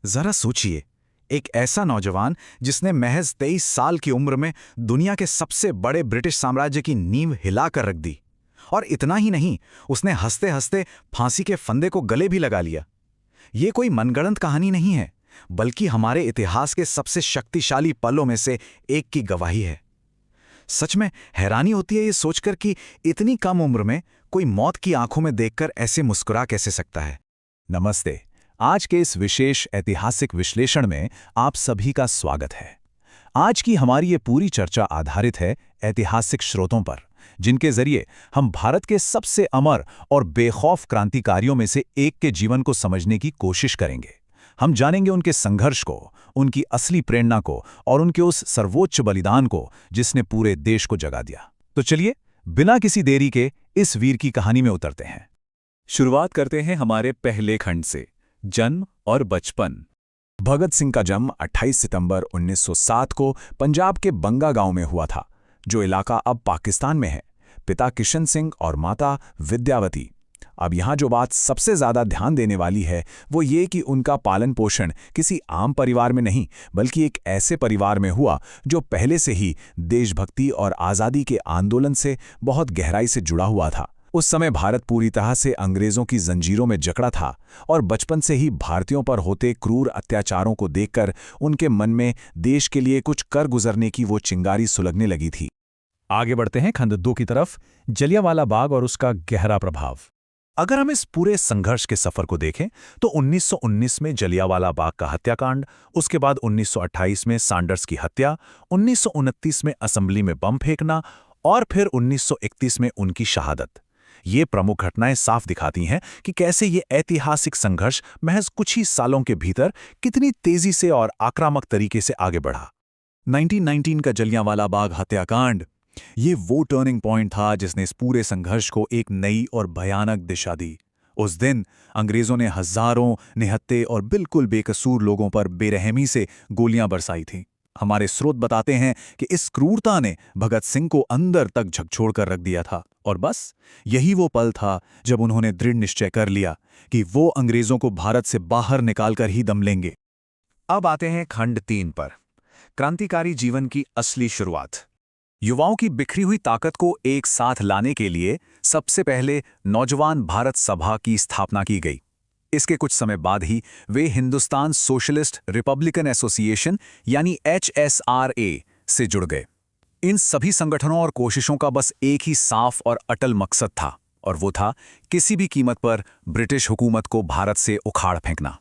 जरा सोचिए, एक ऐसा नौजवान जिसने महज 23 साल की उम्र में दुनिया के सबसे बड़े ब्रिटिश साम्राज्य की नींव हिलाकर रख दी। और इतना ही नहीं, उसने हंसते हंसते फांसी के फंदे को गले भी लगा लिया। ये कोई मनगढ़ंत कहानी नहीं है, बल्कि हमारे इतिहास के सबसे शक्तिशाली पलों में से एक की गवाही है। सच में हैरानी होती है ये सोचकर कि इतनी कम उम्र में कोई मौत की आंखों में देखकर ऐसे मुस्कुरा कैसे सकता है। नमस्ते। आज के इस विशेष ऐतिहासिक विश्लेषण में आप सभी का स्वागत है। आज की हमारी ये पूरी चर्चा आधारित है ऐतिहासिक स्रोतों पर, जिनके जरिए हम भारत के सबसे अमर और बेखौफ क्रांतिकारियों में से एक के जीवन को समझने की कोशिश करेंगे। हम जानेंगे उनके संघर्ष को, उनकी असली प्रेरणा को और उनके उस सर्वोच्च बलिदान को जिसने पूरे देश को जगा दिया। तो चलिए, बिना किसी देरी के इस वीर की कहानी में उतरते हैं। शुरुआत करते हैं हमारे पहले खंड से, जन्म और बचपन। भगत सिंह का जन्म 28 सितंबर 1907 को पंजाब के बंगा गांव में हुआ था, जो इलाका अब पाकिस्तान में है। पिता किशन सिंह और माता विद्यावती। अब यहाँ जो बात सबसे ज़्यादा ध्यान देने वाली है वो ये कि उनका पालन पोषण किसी आम परिवार में नहीं, बल्कि एक ऐसे परिवार में हुआ जो पहले से ही देशभक्ति और आज़ादी के आंदोलन से बहुत गहराई से जुड़ा हुआ था। उस समय भारत पूरी तरह से अंग्रेज़ों की जंजीरों में जकड़ा था और बचपन से ही भारतीयों पर होते क्रूर अत्याचारों को देखकर उनके मन में देश के लिए कुछ कर गुजरने की वो चिंगारी सुलगने लगी थी। आगे बढ़ते हैं खंड 2 की तरफ, जलियांवाला बाग और उसका गहरा प्रभाव। अगर हम इस पूरे संघर्ष के सफर को देखें तो 1919 में जलियांवाला बाग का हत्याकांड, उसके बाद 1928 में सैंडर्स की हत्या, 1929 में असेंबली में बम फेंकना और फिर 1931 में उनकी शहादत। ये प्रमुख घटनाएं साफ दिखाती हैं कि कैसे ये ऐतिहासिक संघर्ष महज कुछ ही सालों के भीतर कितनी तेजी से और आक्रामक तरीके से आगे बढ़ा। 1919 का जलियांवाला बाग हत्याकांड, ये वो टर्निंग पॉइंट था जिसने इस पूरे संघर्ष को एक नई और भयानक दिशा दी। उस दिन अंग्रेजों ने हजारों निहत्थे और बिल्कुल बेकसूर लोगों पर बेरहमी से गोलियां बरसाई थीं। हमारे स्रोत बताते हैं कि इस क्रूरता ने भगत सिंह को अंदर तक झकझोर कर रख दिया था, और बस यही वो पल था जब उन्होंने दृढ़ निश्चय कर लिया कि वो अंग्रेजों को भारत से बाहर निकालकर ही दम लेंगे। अब आते हैं खंड 3 पर, क्रांतिकारी जीवन की असली शुरुआत। युवाओं की बिखरी हुई ताकत को एक साथ लाने के लिए सबसे पहले नौजवान भारत सभा की स्थापना की गई। इसके कुछ समय बाद ही वे हिंदुस्तान सोशलिस्ट रिपब्लिकन एसोसिएशन यानी HSRA से जुड़ गए। इन सभी संगठनों और कोशिशों का बस एक ही साफ और अटल मकसद था, और वो था किसी भी कीमत पर ब्रिटिश हुकूमत को भारत से उखाड़ फेंकना।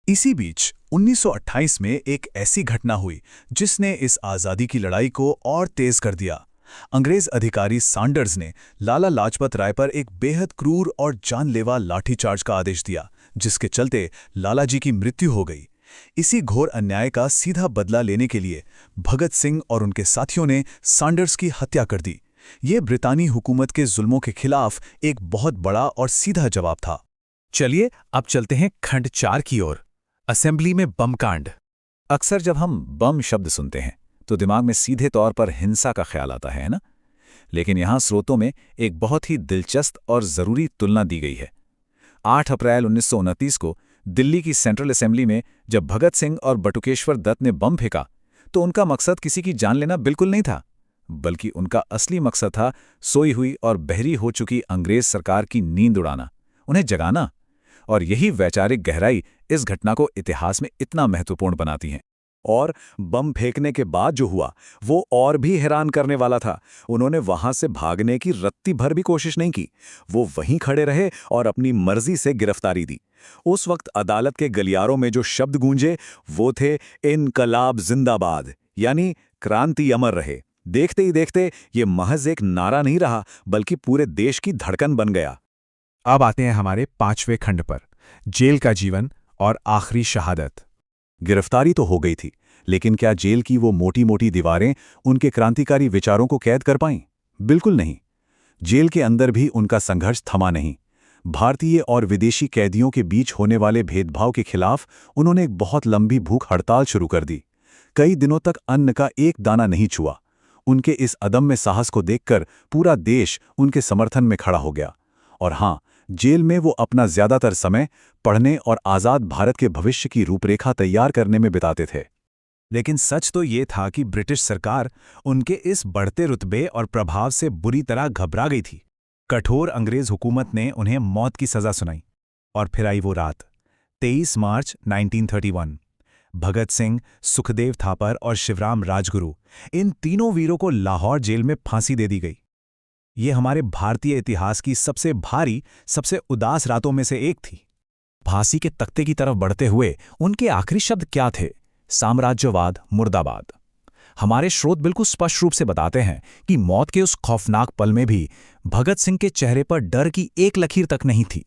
इसी बीच 1928 में एक ऐसी घटना हुई जिसने इस आज़ादी की लड़ाई को और तेज कर दिया। अंग्रेज अधिकारी सैंडर्स ने लाला लाजपत राय पर एक बेहद क्रूर और जानलेवा लाठीचार्ज का आदेश दिया, जिसके चलते लाला जी की मृत्यु हो गई। इसी घोर अन्याय का सीधा बदला लेने के लिए भगत सिंह और उनके साथियों ने सैंडर्स की हत्या कर दी। ये ब्रितानी हुकूमत के जुल्मों के खिलाफ एक बहुत बड़ा और सीधा जवाब था। चलिए अब चलते हैं खंड 4 की ओर, असेंबली में बम कांड। अक्सर जब हम बम शब्द सुनते हैं तो दिमाग में सीधे तौर पर हिंसा का ख्याल आता है ना? लेकिन यहाँ स्रोतों में एक बहुत ही दिलचस्प और ज़रूरी तुलना दी गई है। 8 अप्रैल 1929 को दिल्ली की सेंट्रल असेंबली में जब भगत सिंह और बटुकेश्वर दत्त ने बम फेंका तो उनका मकसद किसी की जान लेना बिल्कुल नहीं था, बल्कि उनका असली मकसद था सोई हुई और बहरी हो चुकी अंग्रेज सरकार की नींद उड़ाना, उन्हें जगाना। और यही वैचारिक गहराई इस घटना को इतिहास में इतना महत्वपूर्ण बनाती है। और बम फेंकने के बाद जो हुआ वो और भी हैरान करने वाला था। उन्होंने वहां से भागने की रत्ती भर भी कोशिश नहीं की, वो वहीं खड़े रहे और अपनी मर्जी से गिरफ्तारी दी। उस वक्त अदालत के गलियारों में जो शब्द गूंजे वो थे इनकलाब जिंदाबाद, यानी क्रांति अमर रहे। देखते ही देखते ये महज एक नारा नहीं रहा, बल्कि पूरे देश की धड़कन बन गया। अब आते हैं हमारे 5वें खंड पर, जेल का जीवन और आखिरी शहादत। गिरफ्तारी तो हो गई थी, लेकिन क्या जेल की वो मोटी मोटी दीवारें उनके क्रांतिकारी विचारों को कैद कर पाईं? बिल्कुल नहीं। जेल के अंदर भी उनका संघर्ष थमा नहीं। भारतीय और विदेशी कैदियों के बीच होने वाले भेदभाव के खिलाफ उन्होंने एक बहुत लंबी भूख हड़ताल शुरू कर दी। कई दिनों तक अन्न का एक दाना नहीं छुआ। उनके इस अदम्य साहस को देखकर पूरा देश उनके समर्थन में खड़ा हो गया। और हाँ, जेल में वो अपना ज्यादातर समय पढ़ने और आज़ाद भारत के भविष्य की रूपरेखा तैयार करने में बिताते थे। लेकिन सच तो ये था कि ब्रिटिश सरकार उनके इस बढ़ते रुतबे और प्रभाव से बुरी तरह घबरा गई थी। कठोर अंग्रेज हुकूमत ने उन्हें मौत की सजा सुनाई। और फिर आई वो रात, 23 मार्च 1931। भगत सिंह, सुखदेव थापर और शिवराम राजगुरु, इन तीनों वीरों को लाहौर जेल में फांसी दे दी गई। ये हमारे भारतीय इतिहास की सबसे भारी, सबसे उदास रातों में से एक थी। फांसी के तख्ते की तरफ बढ़ते हुए उनके आखिरी शब्द क्या थे? साम्राज्यवाद मुर्दाबाद। हमारे स्रोत बिल्कुल स्पष्ट रूप से बताते हैं कि मौत के उस खौफनाक पल में भी भगत सिंह के चेहरे पर डर की एक लकीर तक नहीं थी।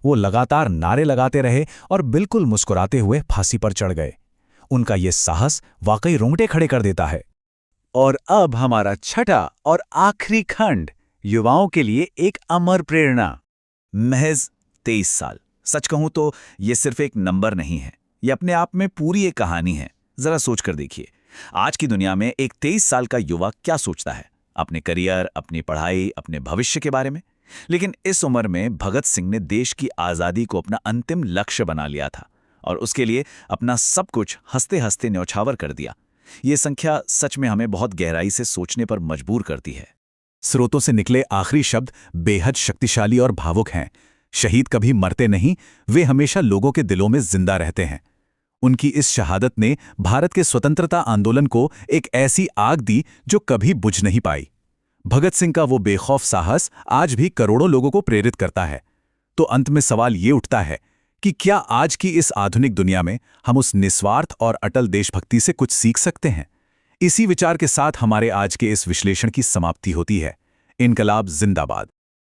वो लगातार नारे लगाते रहे और बिल्कुल मुस्कुराते हुए फांसी पर चढ़ गए। उनका ये साहस वाकई रोंगटे खड़े कर देता है। और अब हमारा छठा और आखिरी खंड, युवाओं के लिए एक अमर प्रेरणा। महज 23 साल। सच कहूं तो ये सिर्फ एक नंबर नहीं है, ये अपने आप में पूरी एक कहानी है। जरा सोच कर देखिए, आज की दुनिया में एक 23 साल का युवा क्या सोचता है अपने करियर, अपनी पढ़ाई, अपने भविष्य के बारे में। लेकिन इस उम्र में भगत सिंह ने देश की आज़ादी को अपना अंतिम लक्ष्य बना लिया था और उसके लिए अपना सब कुछ हंसते हंसते न्यौछावर कर दिया। ये संख्या सच में हमें बहुत गहराई से सोचने पर मजबूर करती है। स्रोतों से निकले आखिरी शब्द बेहद शक्तिशाली और भावुक हैं। शहीद कभी मरते नहीं, वे हमेशा लोगों के दिलों में जिंदा रहते हैं। उनकी इस शहादत ने भारत के स्वतंत्रता आंदोलन को एक ऐसी आग दी जो कभी बुझ नहीं पाई। भगत सिंह का वो बेखौफ साहस आज भी करोड़ों लोगों को प्रेरित करता है। तो अंत में सवाल ये उठता है कि क्या आज की इस आधुनिक दुनिया में हम उस निस्वार्थ और अटल देशभक्ति से कुछ सीख सकते हैं? इसी विचार के साथ हमारे आज के इस विश्लेषण की समाप्ति होती है। इनकलाब जिंदाबाद।